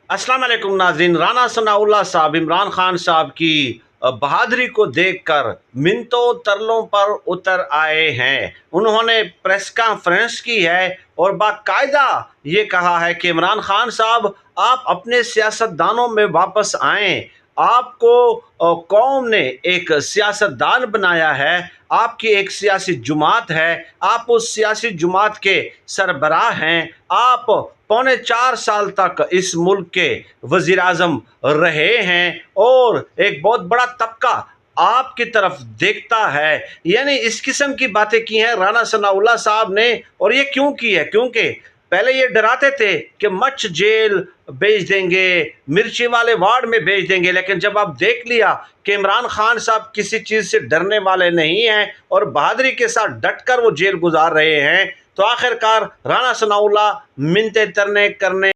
अस्सलाम वालेकुम नाज़रीन। राना सनाउल्लाह साहब इमरान खान साहब की बहादुरी को देखकर मिन्नतों तरलों पर उतर आए हैं। उन्होंने प्रेस कॉन्फ्रेंस की है और बाकायदा ये कहा है कि इमरान खान साहब आप अपने सियासतदानों में वापस आएं। आपको कौम ने एक सियासतदान बनाया है, आपकी एक सियासी जुमात है, आप उस सियासी जुमात के सरबराह हैं। आप पौने 4 साल तक इस मुल्क के वज़ीर आज़म रहे हैं और एक बहुत बड़ा तबका आपकी तरफ देखता है। यानी इस किस्म की बातें की हैं राना सनाउल्लाह साहब ने। और ये क्यों की है? क्योंकि पहले ये डराते थे कि मच जेल भेज देंगे, मिर्ची वाले वार्ड में भेज देंगे, लेकिन जब आप देख लिया कि इमरान खान साहब किसी चीज़ से डरने वाले नहीं हैं और बहादुरी के साथ डटकर वो जेल गुजार रहे हैं, तो आखिरकार राना सनाउल्लाह मिन्नतें करने